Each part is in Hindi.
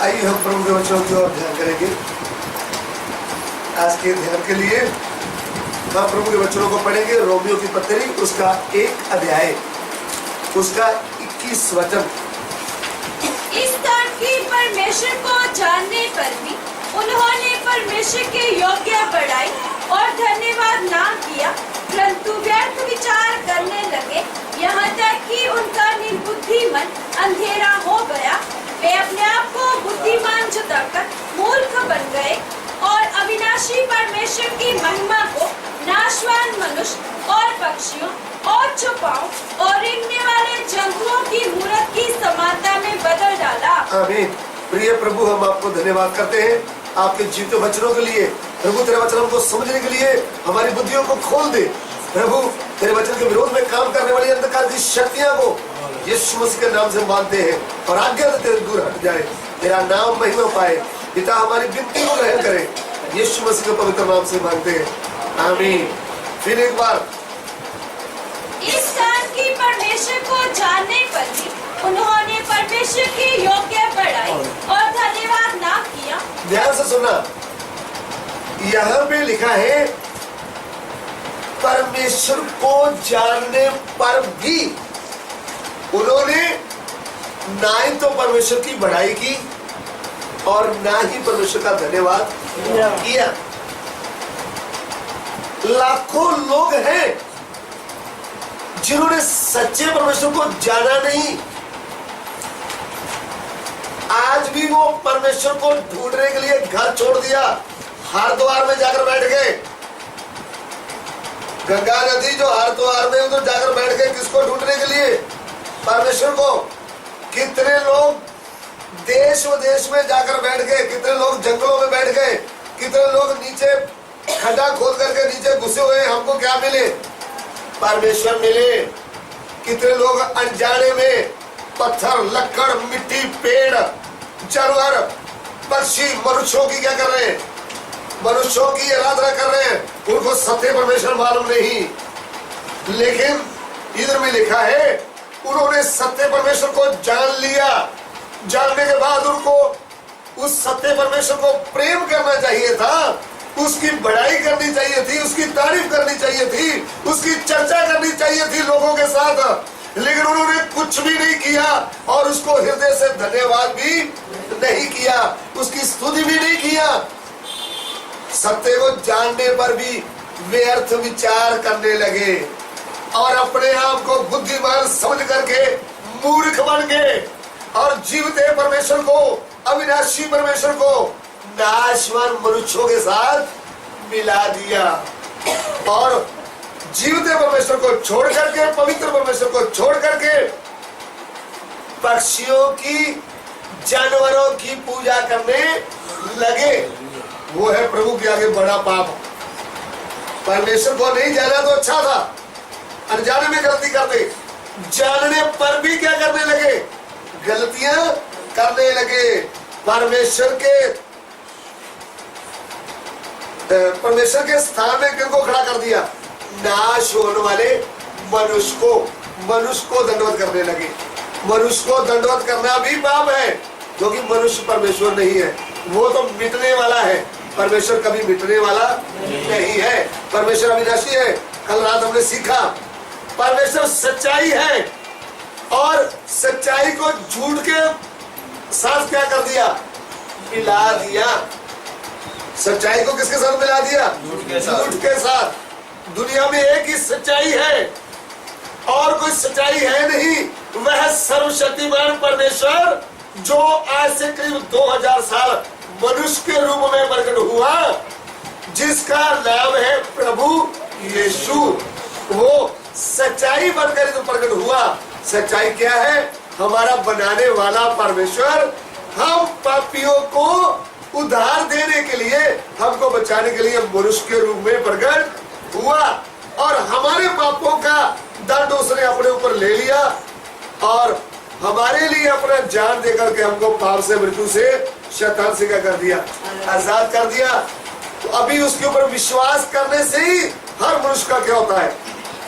आइए हम प्रभु के वचनों की ओर ध्यान करेंगे। आज के ध्यान के लिए हम प्रभु के वचनों को पढ़ेंगे। रोमियो की पत्री उसका 1 अध्याय उसका 21 वचन। इस कारण कि परमेश्वर को जानने पर भी उन्होंने परमेश्वर के योग्य बढ़ाई और धन्यवाद ना किया, परंतु व्यर्थ विचार करने लगे, यहाँ तक कि उनका निर्बुद्धि मन अंधेरा हो गया। वे अपने आप को बुद्धिमान जताकर मूर्ख बन गए और अविनाशी परमेश्वर की महिमा को नाशवान मनुष्य और पक्षियों और चौपाओं और रेंगने वाले जंतुओं की मूरत की समानता में बदल डाला। आमीन। प्रिय प्रभु, हम आपको धन्यवाद करते हैं आपके जीवित वचनों के लिए। प्रभु, तेरे वचनों को समझने के लिए हमारी बुद्धियों को खोल दे। प्रभु, तेरे वचन के विरोध में काम करने वाली अंधकार की शक्तियां को यीशु मसीह के नाम से मानते हैं और आज्ञा देते हुए दूर हट जाए। तेरा नाम महिमा पाए। पिता, हमारी विनती को ग्रहण करे, यीशु मसीह के पवित्र नाम से मांगते हैं, आमीन। फिर एक बार, इस कारण कि परमेश्वर को जानने पर भी उन्होंने परमेश्वर की योग्य बढ़ाई और धन्यवाद ना किया। ध्यान से सुनना, यहाँ पे लिखा है परमेश्वर को जानने पर भी उन्होंने ना ही तो परमेश्वर की बढ़ाई की और ना ही परमेश्वर का धन्यवाद किया। लाखों लोग हैं जिन्होंने सच्चे परमेश्वर को जाना नहीं। आज भी वो परमेश्वर को ढूंढने के लिए घर छोड़ दिया, हरिद्वार में जाकर बैठ गए। गंगा नदी जो हरिद्वार में उधर जाकर बैठ गए, किसको ढूंढने के लिए? परमेश्वर को। कितने लोग देश विदेश में जाकर बैठ गए, कितने लोग जंगलों में बैठ गए, कितने लोग नीचे खड्डा खोद करके नीचे घुसे हुए। हमको क्या मिले? परमेश्वर मिले। कितने लोग अनजाने में पत्थर, लकड़, मिट्टी, पेड़, जानवर, पक्षी, मनुष्यों की क्या कर रहे हैं? मनुष्यों की आराधना कर रहे हैं। उनको सत्य परमेश्वर मालूम नहीं। लेकिन इधर में लिखा है उन्होंने सत्य परमेश्वर को जान लिया। जानने के बाद उनको उस सत्य परमेश्वर को प्रेम करना चाहिए था, उसकी बढ़ाई करनी चाहिए थी, उसकी तारीफ करनी चाहिए थी, उसकी चर्चा करनी चाहिए थी लोगों के साथ। लेकिन उन्होंने कुछ भी नहीं किया और उसको हृदय से धन्यवाद भी नहीं किया, उसकी स्तुति भी नहीं किया। सत्य को जानने पर भी व्यर्थ विचार करने लगे और अपने आप को बुद्धिमान समझ करके मूर्ख बन गए और जीवित परमेश्वर को, अविनाशी परमेश्वर को नाशवान मनुष्यों के साथ मिला दिया और जीवित परमेश्वर को छोड़ करके, पवित्र परमेश्वर को छोड़ करके पक्षियों की, जानवरों की पूजा करने लगे। वो है प्रभु के आगे बड़ा पाप। परमेश्वर को नहीं जाना तो अच्छा था, अनजाने में गलती करते, जानने पर भी क्या करने लगे? गलतियां करने लगे। परमेश्वर के स्थान में किनको खड़ा कर दिया? नाश होने वाले मनुष्य को दंडवत करने लगे। मनुष्य को दंडवत करना भी पाप है, क्योंकि मनुष्य परमेश्वर नहीं है, वो तो मिटने वाला है। परमेश्वर कभी मिटने वाला नहीं है। परमेश्वर अविनाशी है। कल रात हमने सीखा परमेश्वर सच्चाई है और सच्चाई को झूठ के साथ क्या कर दिया? मिला दिया। सच्चाई को किसके साथ मिला दिया? झूठ के साथ। दुनिया में एक ही सच्चाई है और कोई सच्चाई है नहीं, वह सर्वशक्तिमान परमेश्वर जो आज से करीब 2000 साल मनुष्य के रूप में प्रकट हुआ, जिसका नाम है प्रभु यीशु। वो सच्चाई बनकर जो प्रकट हुआ। सच्चाई क्या है? हमारा बनाने वाला परमेश्वर हम पापियों को उद्धार देने के लिए, हमको बचाने के लिए मनुष्य के रूप में प्रकट हुआ और हमारे पापों का दंड उसने अपने ऊपर ले लिया और हमारे लिए अपना जान देकर के हमको पाप से, मृत्यु से, शैतान से क्या कर दिया? आजाद कर दिया। तो अभी उसके ऊपर विश्वास करने से ही हर मनुष्य का क्या होता है?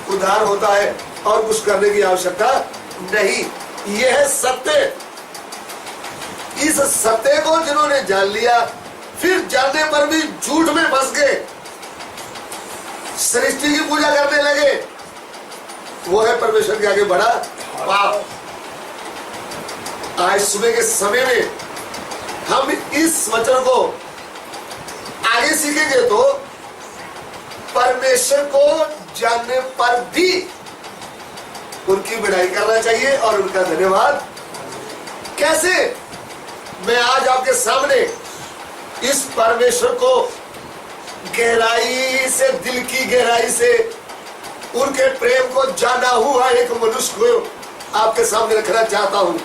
उद्धार होता है और कुछ करने की आवश्यकता नहीं। यह सत्य इस सत्य को जिन्होंने जान लिया, फिर जानने पर भी झूठ में फंस गए, सृष्टि की पूजा करने लगे, वो है परमेश्वर के आगे बड़ा पाप। आज सुबह के समय में हम इस वचन को आगे सीखेंगे तो परमेश्वर को जानने पर भी उनकी बड़ाई करना चाहिए और उनका धन्यवाद। कैसे? मैं आज आपके सामने इस परमेश्वर को गहराई से, दिल की गहराई से उनके प्रेम को जाना हुआ एक मनुष्य को आपके सामने रखना चाहता हूं,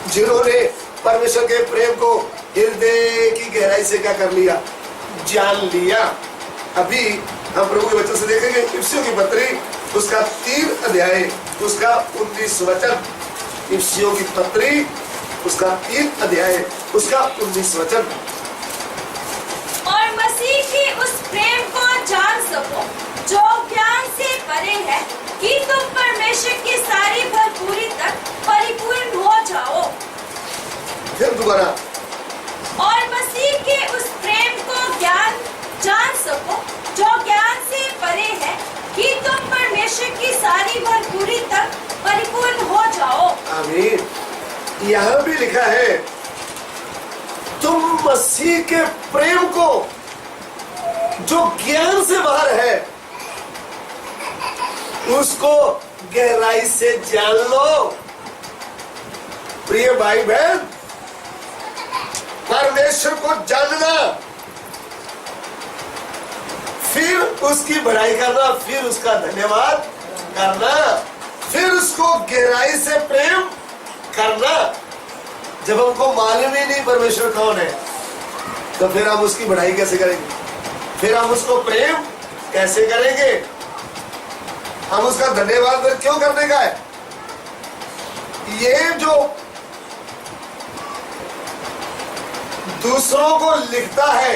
जिन्होंने परमेश्वर के प्रेम को हृदय की गहराई से क्या कर लिया, जान लिया। अभी हम प्रभु के वचन से देखेंगे इफिसियों की पत्री उसका 3 अध्याय उसका 19 वचन। इफिसियों की पत्री उसका 3 अध्याय उसका 19 वचन। और मसीह के उस प्रेम को जान सको जो ज्ञान से परे है, कि तुम परमेश्वर की सारी भरपूरी तक परिपूर्ण हो जाओ। फिर दोबारा। और मसीह के उस प्रेम को ज्ञान जान सको जो ज्ञान से परे है, कि तुम परमेश्वर की सारी भरपूरी तक परिपूर्ण हो जाओ। आमीन। यहां भी लिखा है तुम मसीह के प्रेम को जो ज्ञान से बाहर है उसको गहराई से जान लो। प्रिय भाई बहन, परमेश्वर को जानना, फिर उसकी बड़ाई करना, फिर उसका धन्यवाद करना, फिर उसको गहराई से प्रेम करना। जब हमको मालूम ही नहीं परमेश्वर कौन है, तो फिर हम उसकी बढ़ाई कैसे करेंगे, फिर हम उसको प्रेम कैसे करेंगे, हम उसका धन्यवाद फिर क्यों करने का है। ये जो दूसरों को लिखता है,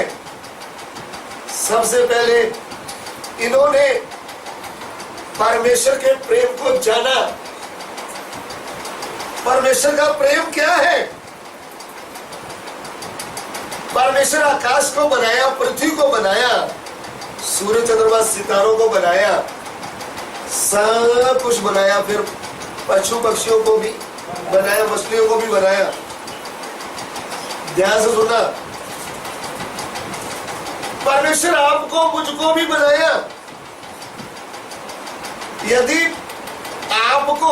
सबसे पहले इन्होंने परमेश्वर के प्रेम को जाना। परमेश्वर का प्रेम क्या है? परमेश्वर आकाश को बनाया, पृथ्वी को बनाया, सूर्य चंद्रमा सितारों को बनाया, सब कुछ बनाया, फिर पशु पक्षियों को भी बनाया, मछलियों को भी बनाया। ध्यान से सुनना, परमेश्वर आपको मुझको भी बनाया। यदि आपको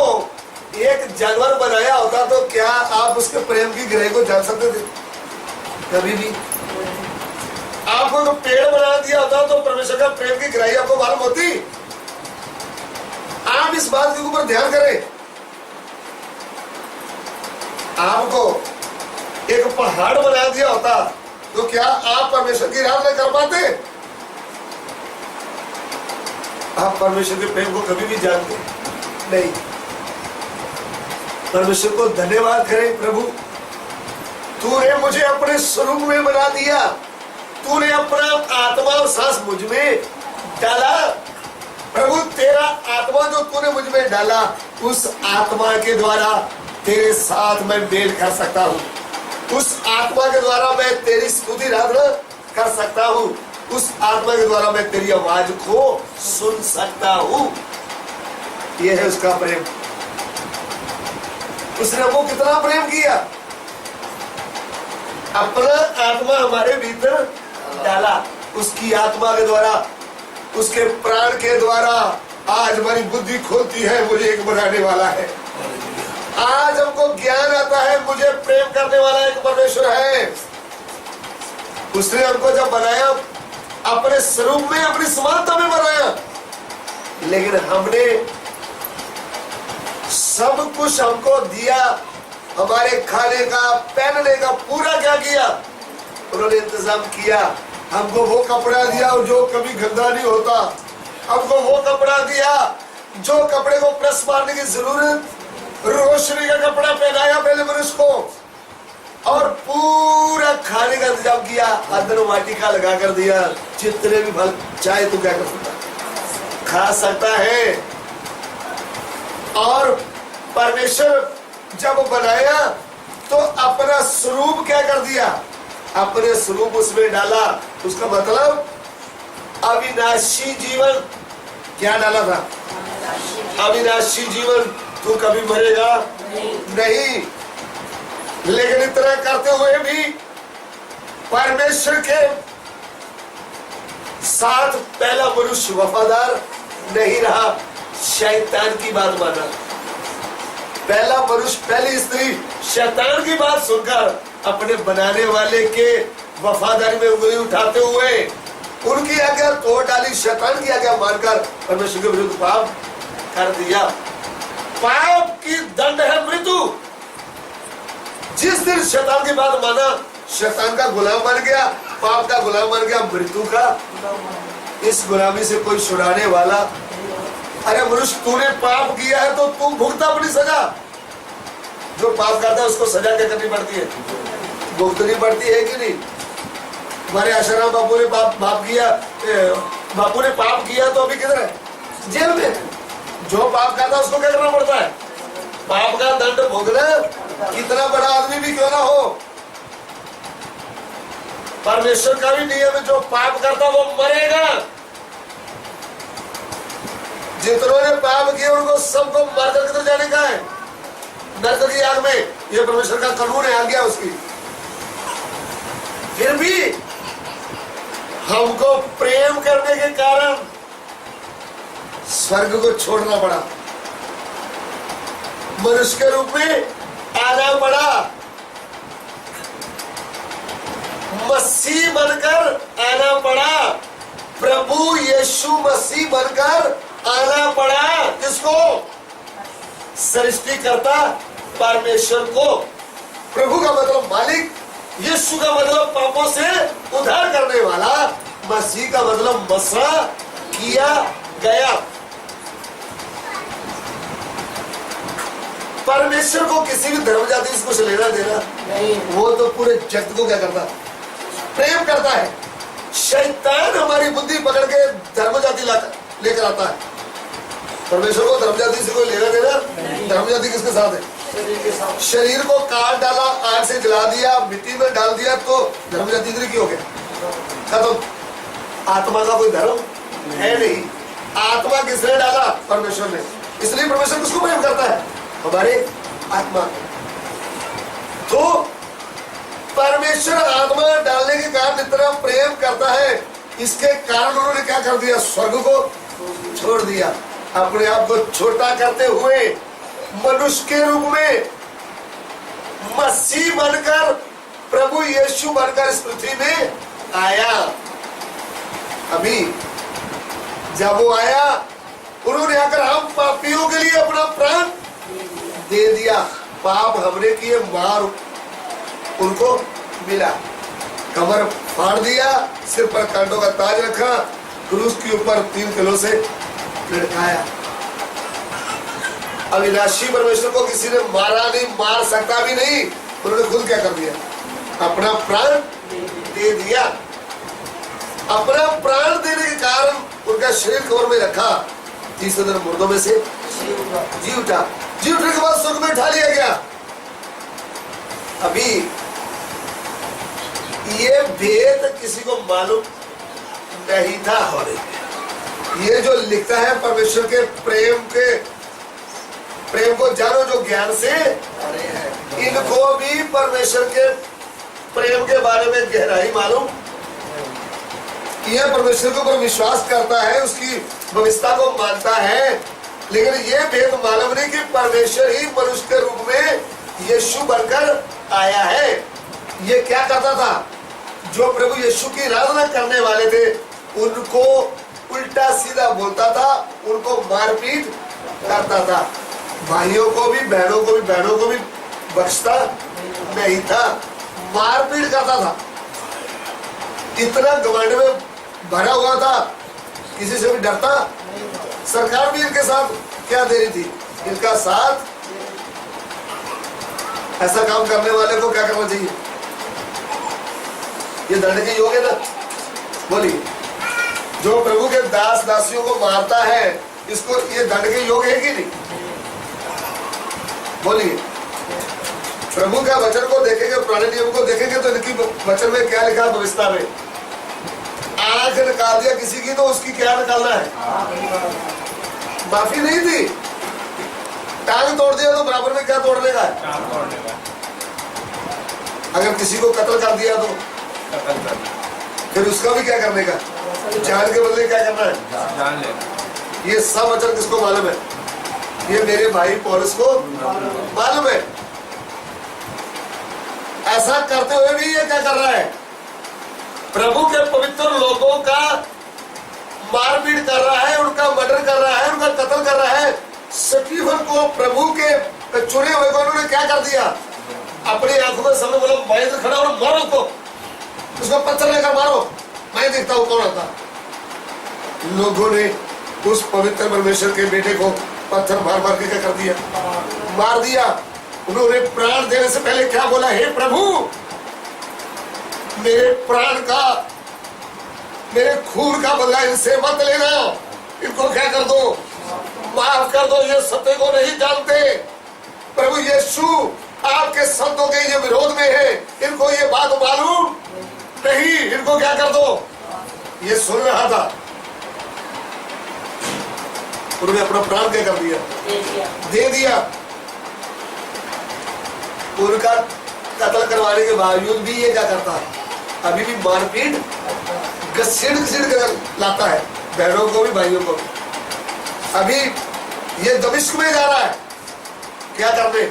एक जानवर बनाया होता तो क्या आप उसके प्रेम की गहराई को जान सकते थे? कभी भी। आपको तो पेड़ बना दिया होता तो परमेश्वर का प्रेम की गहराई आपको मालूम होती? आप इस बात के ऊपर ध्यान करें। आपको एक पहाड़ बना दिया होता तो क्या आप परमेश्वर की आराधना कर पाते? आप परमेश्वर के प्रेम को कभी भी जानते नहीं। परमेश्वर को धन्यवाद करें, प्रभु तूने मुझे अपने स्वरूप में बना दिया, तूने अपना आत्मा और सांस मुझ में डाला। प्रभु तेरा आत्मा जो तूने मुझ में डाला, उस आत्मा के द्वारा तेरे साथ मैं मेल कर सकता हूँ, उस आत्मा के द्वारा मैं तेरी स्तुति आराधना कर सकता हूँ, उस आत्मा के द्वारा मैं तेरी आवाज को सुन सकता हूँ। यह है उसका प्रेम। उसने वो कितना प्रेम किया, अपना आत्मा हमारे भीतर डाला, उसकी आत्मा के द्वारा, उसके प्राण के द्वारा आज हमारी बुद्धि खोलती है, मुझे एक बनाने वाला है। आज हमको ज्ञान आता है, मुझे प्रेम करने वाला एक परमेश्वर है। उसने हमको जब बनाया अपने स्वरूप में, अपनी समानता में बनाया, लेकिन हमने सब कुछ हमको दिया, हमारे खाने का, पहनने का पूरा क्या किया, उन्होंने इंतजाम किया। हमको वो कपड़ा दिया जो कभी गंदा नहीं होता, हमको वो कपड़ा दिया जो कपड़े को प्रेस मारने की जरूरत, रोशनी का कपड़ा पहनाया पहले मनुष्य को, और पूरा खाने का इंतजाम किया, अंदर वाटिका लगा कर दिया, जितने भी फल चाहे तो क्या कर सकता, खा सकता है। और परमेश्वर जब बनाया तो अपना स्वरूप क्या कर दिया, अपने स्वरूप उसमें डाला। उसका मतलब अविनाशी जीवन क्या डाला था, अविनाशी जीवन। तू कभी मरेगा नहीं। लेकिन इतना करते हुए भी परमेश्वर के साथ पहला मनुष्य वफादार नहीं रहा, शैतान की बात माना। पहला मनुष्य, पहली स्त्री शैतान की बात सुनकर अपने बनाने वाले के वफादारी में उंगली उठाते हुए उनकी आज्ञा तोड़ डाली, शैतान की आज्ञा मानकर परमेश्वर के विरुद्ध पाप कर दिया। पाप की दंड है मृत्यु। जिस दिन शैतान की बात माना, शैतान का गुलाम बन गया, पाप का गुलाम बन गया, मृत्यु का। इस गुलामी से कोई छुड़ाने वाला, अरे मनुष्य तूने पाप किया है तो तू भुगता अपनी सजा। जो पाप करता है उसको सजा क्या करनी पड़ती है, भुगतनी पड़ती है कि नहीं। हमारे आशाराम बापू ने पाप किया, बापू ने पाप किया तो अभी किधर है, जेल में। जो पाप करता है उसको क्या करना पड़ता है, पाप का दंड भोगना, कितना बड़ा आदमी भी क्यों ना हो। परमेश्वर का भी नियम है, जो पाप करता वो मरेगा। जितनों ने पाप किया उनको सबको मारकर किधर जाने का है, नरक की आग में। ये परमेश्वर का कानून है, आज्ञा उसकी। फिर भी हमको प्रेम करने के कारण स्वर्ग को छोड़ना पड़ा, मनुष्य के रूप में आना पड़ा, मसीह बनकर आना पड़ा, प्रभु यीशु मसीह बनकर आना पड़ा। किसको, सृष्टिकर्ता परमेश्वर को। प्रभु का मतलब मालिक, यीशु का मतलब पापों से उद्धार करने वाला, मसीह का मतलब मसरा किया गया। परमेश्वर को किसी भी धर्म जाति से कुछ लेना देना नहीं, वो तो पूरे जगत को क्या करता, प्रेम करता है। शैतान हमारी बुद्धि पकड़ के धर्म जाति लेकर आता है। परमेश्वर को धर्म जाति से कोई लेना देना, धर्म जाति किसके साथ है, शरीर को काट डाला, आग से जला दिया, मिट्टी में डाल दिया तो धर्म जाति इधर की हो गया, खत्म। आत्मा का कोई धर्म है नहीं। आत्मा किसने डाला, परमेश्वर ने। इसलिए परमेश्वर किसको प्रेम करता है, हमारे आत्मा। तो परमेश्वर आत्मा डालने के कारण इतना प्रेम करता है, इसके कारण उन्होंने क्या कर दिया, स्वर्ग को छोड़ दिया। अपने आप को छोटा करते हुए मनुष्य के रूप में मसीह बनकर, प्रभु यीशु बनकर इस पृथ्वी में आया। अभी जब वो आया, उन्होंने आकर हम पापियों के लिए अपना प्राण दे दिया। पाप हमने किए, मार उनको मिला, कमर फाड़ दिया, सिर पर कांटों का ताज रखा, क्रूस के ऊपर 3 किलो से लटकाया। अविनाशी परमेश्वर को किसी ने मारा नहीं, मार सकता भी नहीं। उन्होंने खुद क्या कर दिया, अपना प्राण दे दिया। अपना प्राण देने के कारण उनका शरीर कब्र में रखा, 30 दिन मुर्दों में से जी उठा। जी उठने के बाद स्वर्ग में उठा लिया गया। अभी ये भेद किसी को मालूम नहीं था। और ये जो लिखता है परमेश्वर के प्रेम को जानो जो ज्ञान से, इनको भी परमेश्वर के प्रेम के बारे में गहराई मालूम। यह परमेश्वर के ऊपर विश्वास करता है, उसकी भविष्यता को मानता है, लेकिन ये भेद मालूम नहीं कि परमेश्वर ही मनुष्य के रूप में यीशु बनकर आया है। ये क्या करता था, जो प्रभु यीशु की आराधना करने वाले थे उनको उल्टा सीधा बोलता था, उनको मारपीट करता था। भाइयों को भी, बहनों को भी बख्शता नहीं था, मारपीट करता था। इतना घमंड में भरा हुआ था, किसी से भी डरता। सरकार भी इनके साथ क्या दे रही थी, इनका साथ। ऐसा काम करने वाले को क्या करना चाहिए, ये दंड के योग्य ना। बोलिए, जो प्रभु के दास दासियों को मारता है, इसको ये दंड के योग्य है कि नहीं? बोलिए, प्रभु का वचन को देखेंगे, पुराने नियम को देखेंगे तो इनकी वचन में क्या लिखा है भविष्यता में? आंख निकाल दिया किसी की तो उसकी क्या निकालना है? माफी नहीं थी। टांग तोड़ दिया तो बराबर में क्या तोड़ने का है? अगर किसी को कत्ल कर दिया तो फिर उसका भी क्या करने का? जान के बदले क्या करना है? जान लेना। ये सब वचन किसको मालूम है? ये मेरे भाई पौलुस को मालूम है। ऐसा करते हुए भी ये क्या कर रहा है? प्रभु के पवित्र लोगों का मारपीट कर रहा है, उनका मर्डर कर रहा है, उनका कत्ल कर रहा है। स्टीफन को प्रभु के चुने हुए को उन्होंने क्या कर दिया? अपनी आंखों के सामने बोला महेंद्र खड़ा और मारो उसको पत्थर लेकर मारो, मैं देखता हूं कौन आता। लोगों ने उस पवित्र परमेश्वर के बेटे को पत्थर मार मार के क्या कर दिया? मार दिया। उन्होंने प्राण देने से पहले क्या बोला? हे प्रभु, मेरे प्राण का, मेरे खून का बदला इनसे मत लेना, इनको क्या कर दो? माफ कर दो, ये सत्य को नहीं जानते। प्रभु यीशु आपके संतों के ये विरोध में है, इनको ये बात मालूम नहीं, इनको क्या कर दो? ये सुन रहा था, उन्होंने अपना प्राण क्या कर दिया? दे दिया। उनका कत्ल करवाने के बावजूद भी ये क्या करता है? अभी भी मारपीट घसीट कर लाता है, बहनों को भी भाइयों को भी। अभी ये दमिश्क में जा रहा है, क्या करने?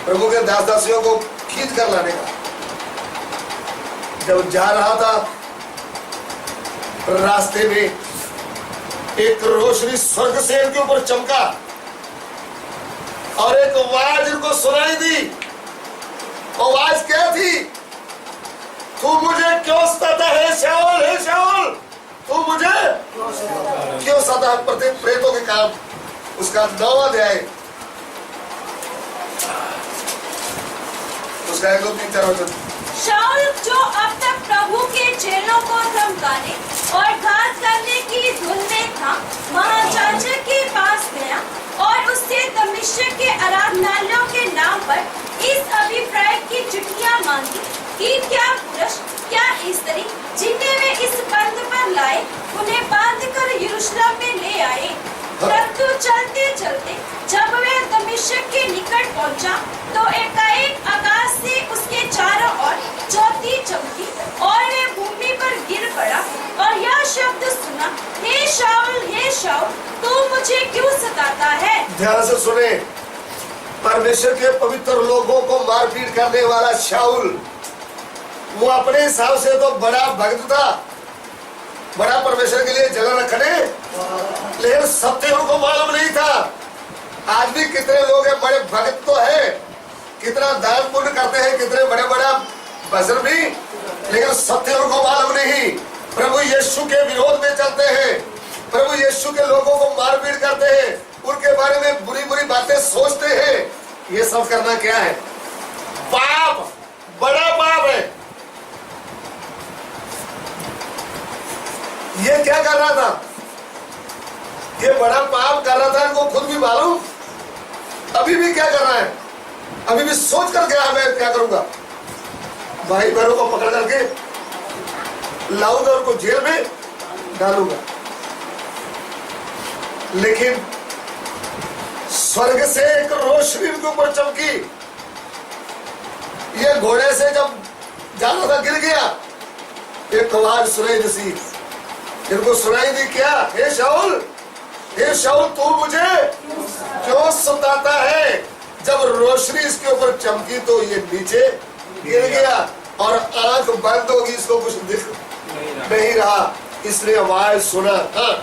प्रभु के दास दासियों को खींच कर लाने का। जब जा रहा था रास्ते में एक रोशनी स्वर्ग से इनके ऊपर चमका और एक आवाज इनको सुनाई दी। आवाज क्या थी? तू मुझे क्यों सताता है शाऊल? हे शाऊल, तू मुझे क्यों सताता है? प्रत्येक प्रेतों के काम। उसका 9वां अध्याय, उसका 1, 2, 3, 4 वचन। शाऊल जो अब तक प्रभु के चेलों को धमकाने और घात करने की धुन में था, महायाजक के पास गया और उससे दमिश्क के आराधनालयों के नाम पर इस अभिप्राय की चिट्ठियां मांगी कि क्या पुरुष, क्या स्त्री जिन्हें वे इस बंद पर लाए, उन्हें बांधकर यरूशलेम में ले आए। परंतु चलते चलते जब वे दमिश्क के निकट पहुंचा तो एकाएक आकाश से उसके चारों ओर ज्योति चमकी और वे भूमि पर गिर पड़ा और यह शब्द सुना, हे शाऊल, तू मुझे क्यों सताता है? ध्यान से सुने। परमेश्वर के पवित्र लोगों को मारपीट करने वाला शाऊल, वो अपने हिसाब से तो बड़ा भक्त था, बड़ा परमेश्वर के लिए जगह रखने, लेकिन सत्य उनको मालूम नहीं था। आज भी कितने लोग हैं बड़े भक्त तो है, कितना दान पुण्य करते हैं, कितने बड़े बड़ा भजन भी, लेकिन सत्य उनको मालूम नहीं। प्रभु यीशु के विरोध में चलते हैं, प्रभु यीशु के लोगों को मारपीट करते हैं, उनके बारे में बुरी बुरी बातें सोचते हैं। ये सब करना क्या है? पाप, बड़ा पाप है। ये क्या कर रहा था? ये बड़ा पाप कर रहा था, इनको खुद भी मालूम। अभी भी क्या कर रहा है? अभी भी सोच कर गया मैं क्या करूंगा? भाई बहनों को पकड़ करके लाऊंगा, उनको जेल में डालूंगा। लेकिन स्वर्ग से एक रोशनी उनके ऊपर चमकी। ये घोड़े से जब जा रहा था गिर गया, एक आवाज सुनाई दी, इनको सुनाई दी क्या? हे शाऊल, तू मुझे क्यों सताता है? जब रोशनी इसके ऊपर चमकी तो ये नीचे गिर गया और आंख बंद होगी, इसको कुछ दिख नहीं रहा, इसलिए आवाज सुना। हाँ।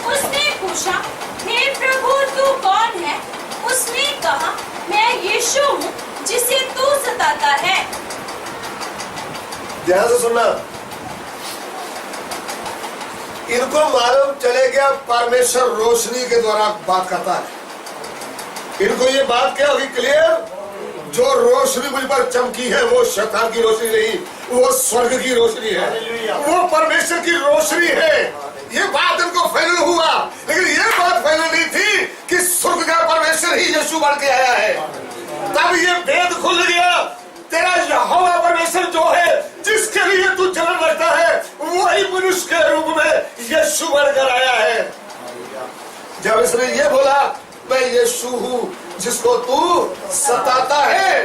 उसने पूछा, हे प्रभु तू कौन है? उसने कहा, मैं यीशु हूँ जिसे तू सताता है। ध्यान से सुनना। इनको मालूम चले गया परमेश्वर रोशनी के द्वारा बात करता है। इनको ये बात क्या होगी क्लियर? जो रोशनी मुझ पर चमकी है वो शैतान की रोशनी नहीं, वो स्वर्ग की रोशनी है, वो परमेश्वर की रोशनी है। ये बात इनको फैल हुआ, लेकिन ये बात फैल नहीं थी कि स्वर्ग का परमेश्वर ही यीशु बन के आया है। तब ये भेद खुल गया, तेरा यहोवा परमेश्वर जो है, जिसके लिए तू जलन रखता है, वही मनुष्य के रूप में यीशु बनकर आया है। जब इसने ये बोला मैं यीशु हूं जिसको तू सताता है,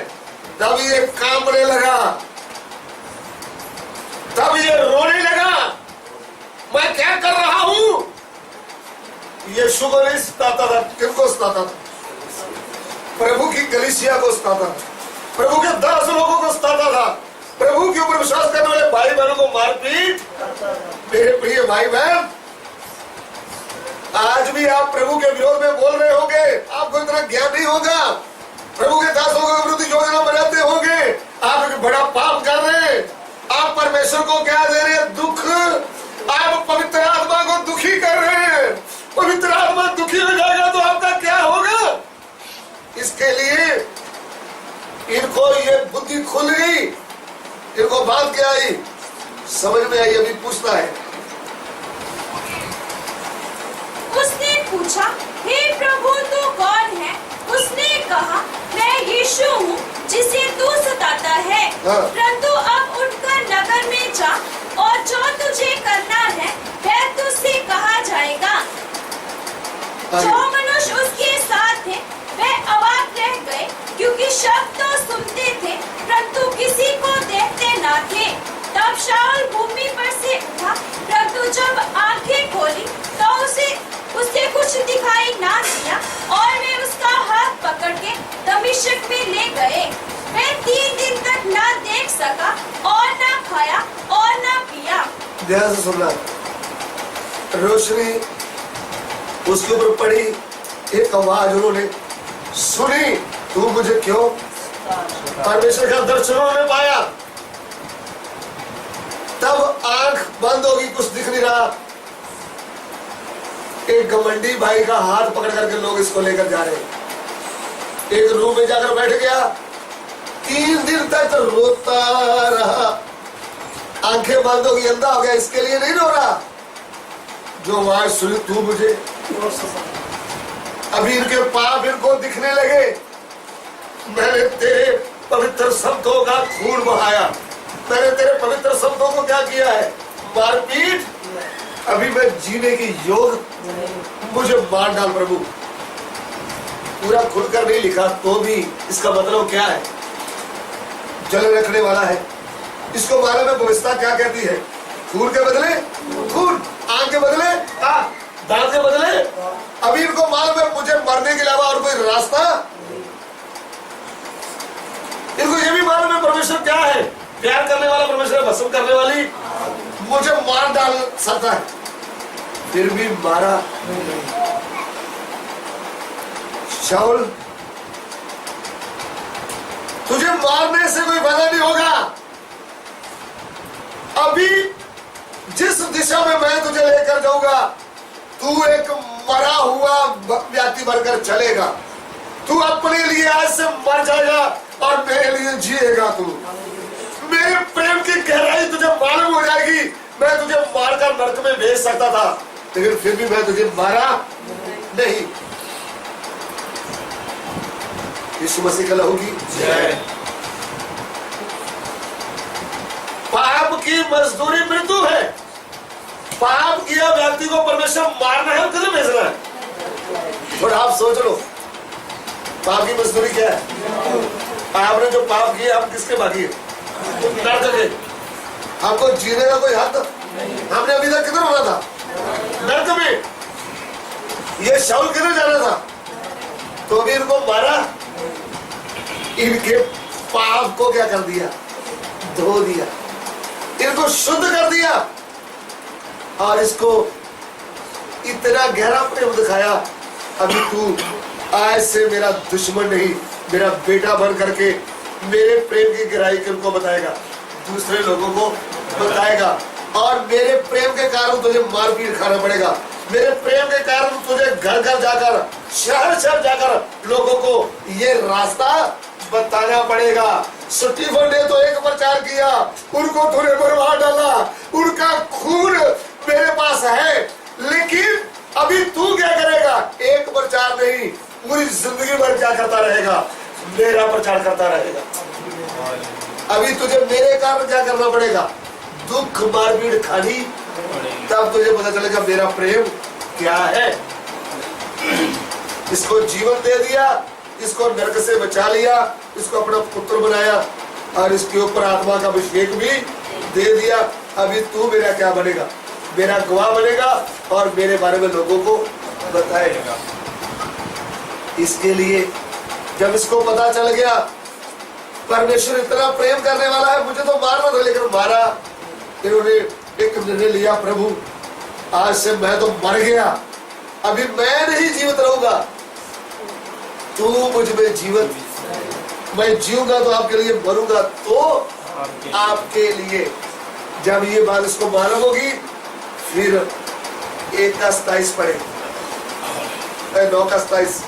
तब ये कांपने लगा, तब ये रोने लगा, मैं क्या कर रहा हूं। यीशु को नहीं सताता था, किनको सताता था? प्रभु की कलीसिया को सताता था, प्रभु के 10 लोगों को सताता था, प्रभु के ऊपर विश्वास करने वाले भाई बहनों को मारपीट। मेरे प्रिय भाई बहन, आज भी आप प्रभु के विरोध में बोल रहे होंगे, आपको इतना ज्ञान नहीं होगा, प्रभु के दासों के विरुद्ध योजना बनाते होंगे, आप एक बड़ा पाप कर रहे हैं, आप परमेश्वर को क्या दे रहे हैं? दुख। आप पवित्र आत्मा को दुखी कर रहे हैं। पवित्र आत्मा दुखी हो जाएगा तो आपका क्या होगा? इसके लिए इनको ये बुद्धि खुल गई, इनको बात क्या आई, समझ में आई। अभी पूछता है, उसने पूछा, हे प्रभु तू कौन है? उसने कहा, मैं यीशु हूँ जिसे तू सताता है। परंतु अब उठकर नगर में जा और जो तुझे करना है वह तुझसे कहा जाएगा। जो मनुष्य उसके साथ थे वे अवाक रह गए, क्योंकि शब्द तो सुनते थे परंतु किसी को देखते न थे। तब शाऊल भूमि पर से उठा, परंतु जब आंखें खोली तो उसे कुछ दिखाई ना दिया, और वे उसका हाथ पकड़ के दमिश्क में ले गए। वे 3 दिन तक ना देख सका और ना खाया और ना पिया। ध्यान से सुनना, रोशनी उसके ऊपर पड़ी, एक आवाज उन्होंने सुनी, तू मुझे क्यों? परमेश्वर का दर्शन उन्होंने पाया, तब आंख बंद होगी, कुछ दिख नहीं रहा। एक घमंडी भाई का हाथ पकड़ करके लोग इसको लेकर जा रहे हैं। एक रूम में जाकर बैठ गया, 3 दिन तक रोता रहा, आंखें बंद होगी, अंधा हो गया। इसके लिए नहीं रो रहा, जो आवाज सुनी तू मुझे। अभी इनके पाप इनको दिखने लगे, मैंने तेरे पवित्र शब्दों का खून बहाया, मैंने तेरे पवित्र शब्दों को क्या किया है? मारपीट। अभी मैं जीने की योग, मुझे मार डाल प्रभु। पूरा खुलकर नहीं लिखा तो भी इसका मतलब क्या है? जल रखने वाला है। इसको मालूम है भविष्यता क्या कहती है? खून के बदले खून, आंख के बदले दांत के बदले। अभी इनको मालूम है मुझे मरने के अलावा और कोई रास्ता। इनको ये भी मालूम है परमेश्वर क्या है, प्यार करने वाला परमेश्वर, भस्म करने वाली, मुझे मार डाल सकता है, फिर भी मारा। शाऊल, तुझे मारने से कोई फायदा नहीं होगा। अभी जिस दिशा में मैं तुझे लेकर जाऊंगा, तू एक मरा हुआ व्यक्ति बनकर चलेगा। तू अपने लिए आज से मर जाएगा और मेरे लिए जिएगा। तू मेरे प्रेम की गहराई तुझे मालूम हो जाएगी। मैं तुझे मारकर नरक में भेज सकता था, लेकिन फिर भी मैं तुझे मारा नहीं। यीशु मसीह का लहू की जय। पाप की मजदूरी मृत्यु है। पाप किया व्यक्ति को परमेश्वर मारना है, किधर भेजना है? थोड़ा आप सोच लो, पाप की मजदूरी क्या है? आपने जो पाप किया, आप किसके बाकी है? नरक के। आपको जीने का कोई हक? हमने अभी तक किधर होना था? नरक में। ये शाऊल किधर जाना था? तो भी इनको मारा। इनके पाप को क्या कर दिया? धो दिया, इनको शुद्ध कर दिया, और इसको इतना गहरा प्रेम दिखाया। अभी तू आज से मेरा दुश्मन नहीं, मेरा बेटा बन करके मेरे प्रेम की गहराई किनको बताएगा? दूसरे लोगों को बताएगा। और मेरे प्रेम के कारण तुझे मारपीट खाना पड़ेगा। मेरे प्रेम के कारण तुझे घर घर जाकर, शहर शहर जाकर लोगों को ये रास्ता बताना पड़ेगा। स्टीफन ने तो एक प्रचार किया, उनको तूने मरवा डाला, उनका खून मेरे पास है, लेकिन अभी तू क्या करेगा? एक प्रचार नहीं, पूरी जिंदगी भर क्या करता रहेगा? मेरा प्रचार करता रहेगा। अभी तुझे मेरे कारण क्या करना पड़ेगा? दुख मारपीट खानी, तब तुझे पता चलेगा मेरा प्रेम क्या है। इसको जीवन दे दिया, इसको नरक से बचा लिया, इसको अपना पुत्र बनाया और इसके ऊपर आत्मा का अभिषेक भी दे दिया। अभी तू मेरा क्या बनेगा? मेरा गवाह बनेगा और मेरे बारे में लोगों को बताएगा। इसके लिए जब इसको पता चल गया परमेश्वर इतना प्रेम करने वाला है, मुझे तो मारना था लेकिन मारा, इन्होंने एक निर्णय लिया, प्रभु आज से मैं तो मर गया, अभी मैं नहीं जीवित रहूंगा, तू मुझ में जीवित, मैं जीऊंगा तो आपके लिए, मरूंगा तो आपके लिए। जब ये बात इसको मालूम होगी फिर 1:27 पढ़े, 9:27।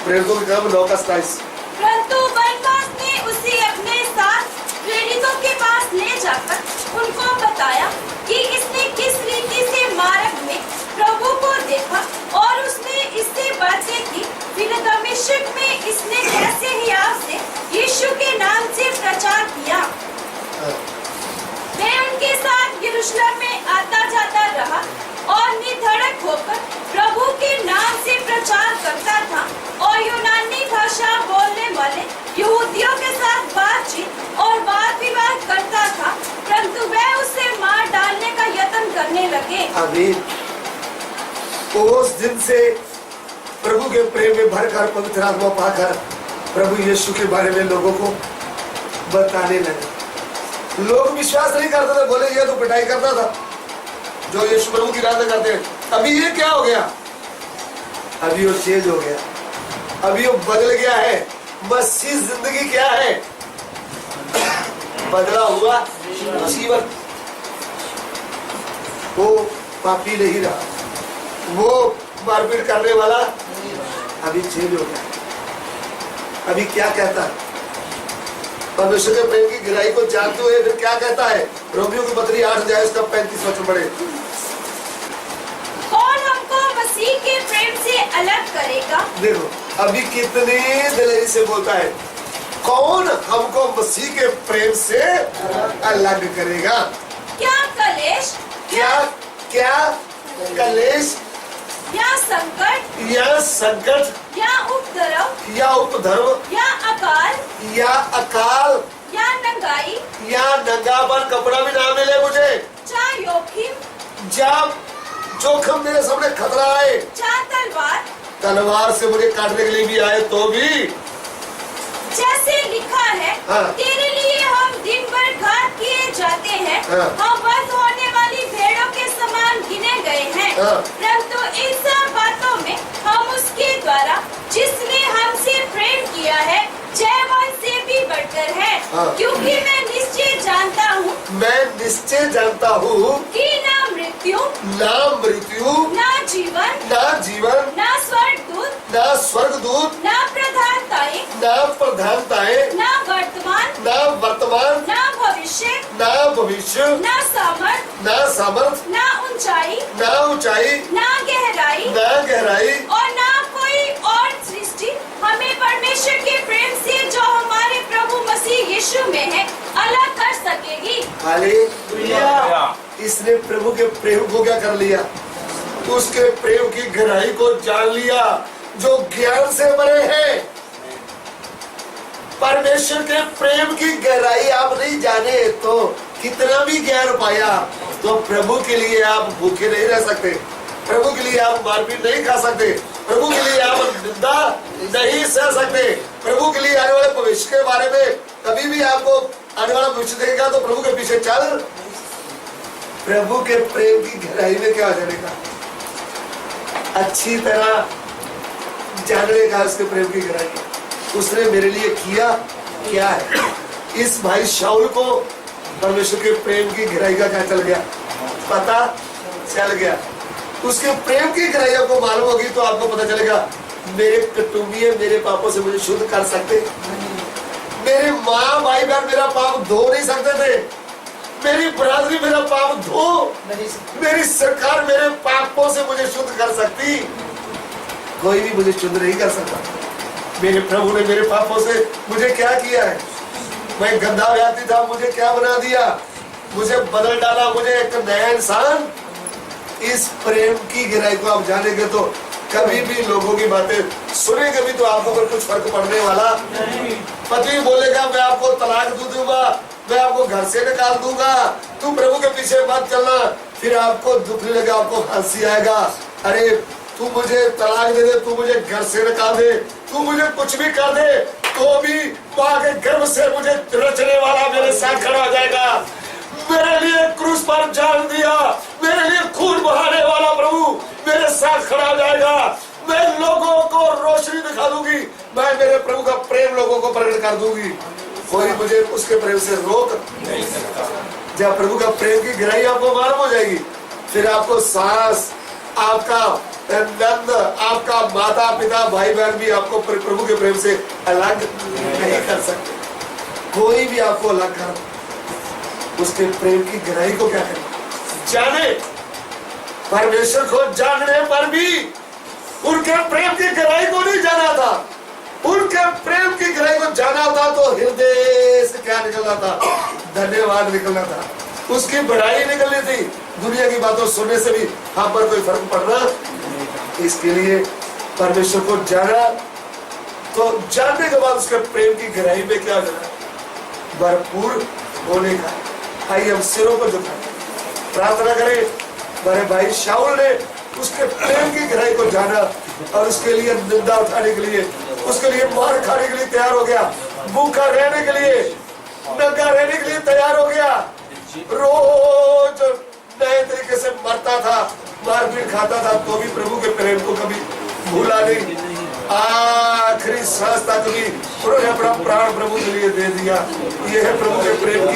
प्रेरितों के काम 9:27। परंतु बरनबास ने उसे अपने साथ प्रेरितों के पास ले जाकर उनको बताया कि इसने किस रीति से मार्ग में प्रभु को देखा और उसने इससे बातें की। फिर दमिश्क में इसने कैसे हियाव से यीशु के नाम से प्रचार किया। मैं उनके साथ यरूशलेम में आता जाता रहा और निधड़क होकर प्रभु के नाम से प्रचार करता था और यूनानी भाषा बोलने वाले यहूदियों के साथ बातचीत और वाद विवाद करता था, परंतु वे उसे मार डालने का यत्न करने लगे। आमीन। उस दिन से प्रभु के प्रेम में भरकर, पवित्र आत्मा पाकर प्रभु यीशु के बारे में लोगों को बताने लगे। लोग विश्वास नहीं करते थे, बोले ये तो पिटाई करता था जो यीशु प्रभु की राधा करते हैं। अभी ये क्या हो गया? अभी वो चेंज हो गया, अभी वो बदल गया है। मसीह जिंदगी क्या है? बदला हुआ जीवन। वो पापी नहीं रहा, वो मारपीट करने वाला अभी चेंज हो गया। अभी क्या कहता है? परमेश्वर के प्रेम की गहराई को जानते हुए फिर क्या कहता है? रोमियो की पत्री 8 अध्याय उसका 35 वचन पढ़े। कौन हमको मसीह के प्रेम से अलग करेगा? देखो अभी कितनी दिलेरी से बोलता है, कौन हमको मसीह के प्रेम से अलग करेगा? क्या कलेश, क्या क्या कलेश, या संकट, या संकट, या उपद्रव, या उपद्रव, या अकाल, या अकाल, या नंगाई, या नंगापन, कपड़ा भी ना मिले मुझे, या जोखिम, जब जोखिम मेरे सामने खतरा आए, या तलवार, तलवार से मुझे काटने के लिए भी आए तो भी, जैसे लिखा है, हाँ। तेरे लिए हम दिन भर घात किए जाते हैं, हाँ। हम वध होने वाली भेड़ों के समान गिने गए हैं, हाँ। परंतु इन सब बातों में हम उसके द्वारा जिसने हमसे प्रेम किया है जयवन से भी बढ़कर है। हाँ। क्योंकि मैं निश्चय जानता हूँ, मैं निश्चय जानता हूँ कि ना मृत्यु, ना मृत्यु, ना जीवन, ना जीवन, ना स्वर्गदूत, ना स्वर्गदूत, ना प्रधानताएं, ना प्रधानताएं, ना वर्तमान, ना वर्तमान, ना भविष्य, ना भविष्य, ना सामर्थ, ना सामर्थ, ना ऊंचाई, ना ऊंचाई, ना गहराई, ना गहराई, और ना कोई और सृष्टि हमें परमेश्वर के प्रेम से जो हमारे प्रभु मसीह यीशु में है अलग कर सकेगी। हालेलुया। इसने प्रभु के प्रेम को क्या कर लिया? उसके प्रेम की गहराई को जान लिया। जो ज्ञान से भरे हैं, परमेश्वर के प्रेम की गहराई आप नहीं जाने तो कितना भी ज्ञान पाया तो प्रभु के लिए आप भूखे नहीं रह सकते, प्रभु के लिए आप मारपीट नहीं खा सकते, प्रभु के लिए आप निंदा नहीं सह सकते, प्रभु के लिए आने वाले भविष्य के बारे में कभी भी आपको आने वाला भविष्य देखेगा तो प्रभु के पीछे चल। प्रभु के प्रेम की गहराई में क्या जाने का, अच्छी तरह जानने का उसके प्रेम की गहराई। उसने मेरे लिए किया क्या है? इस भाई शाऊल को परमेश्वर के प्रेम की गहराई का क्या चल गया, पता चल गया। उसके प्रेम की गहराइयों को मालूम होगी तो आपको पता चलेगा मेरे कुटुंबीय मेरे पापों से मुझे शुद्ध कर सकते, मेरे माँ भाई बहन मेरा पाप धो नहीं सकते थे, मेरी बरादरी मेरा पाप धो, मेरी सरकार मेरे पापों से मुझे शुद्ध कर सकती? कोई भी मुझे शुद्ध नहीं कर सकता। मेरे प्रभु ने मेरे पापों से मुझे क्या किया है? मैं गंदा व्याधि था, मुझे क्या बना दिया? मुझे बदल डाला, मुझे एक नया इंसान। इस प्रेम की गहराई को आप जानेंगे तो कभी भी लोगों की बातें सुनेंगे भी तो आपको पर कुछ फर्क पड़ने वाला नहीं। पति बोलेगा मैं आपको तलाक दूंगा, मैं आपको घर से निकाल दूंगा, तू प्रभु के पीछे मत चलना, फिर आपको दुख लगेगा, आपको हंसी आएगा। अरे तू मुझे तलाक दे दे, तू मुझे घर से निकाल दे, तू मुझे कुछ भी कर दे, तो भी माँ के गर्भ से मुझे रचने वाला मेरे साथ खड़ा हो जाएगा। मेरे लिए क्रूस पर जान दिया, मेरे लिए खून बहाने वाला प्रभु मेरे साथ खड़ा हो जाएगा। मैं लोगों को रोशनी दिखा दूंगी, मैं मेरे प्रभु का प्रेम लोगों को प्रकट कर दूंगी। कोई मुझे उसके प्रेम से रोक नहीं सकता। जब प्रभु का प्रेम की गहराई आपको मालूम हो जाएगी, फिर आपको सास, आपका नंद, आपका माता पिता भाई बहन भी आपको प्रभु के प्रेम से अलग नहीं कर सकते। कोई भी आपको अलग कर उसके प्रेम की गहराई को क्या करें? जाने। परमेश्वर को जानने पर भी उनके प्रेम की गहराई को नहीं जाना था। उनके प्रेम की गहराई को जाना था तो हृदय से क्या निकलना था? धन्यवाद निकलना था, उसकी बढ़ाई निकलनी थी। दुनिया की बातों सुनने से भी हम पर कोई फर्क पड़ना। इसके लिए परमेश्वर को जाना, तो जानने के बाद उसके प्रेम की गहराई में क्या जाना? भरपूर होने का। आइए हम सिरों को झुकाएं, प्रार्थना करें। मेरे भाई शाऊल ने उसके प्रेम की गहराई को जाना और उसके लिए निंदा उठाने के लिए, उसके लिए मार खाने के लिए तैयार हो गया, भूखा रहने के लिए, नंगा रहने के लिए तैयार हो गया, रोज नए तरीके से मरता था, मारपीट खाता था, तो भी प्रभु के प्रेम को कभी भूला नहीं। आखिरी सांस तक भी उन्होंने अपना प्राण प्रभु के लिए दे दिया। यह है प्रभु के प्रेम की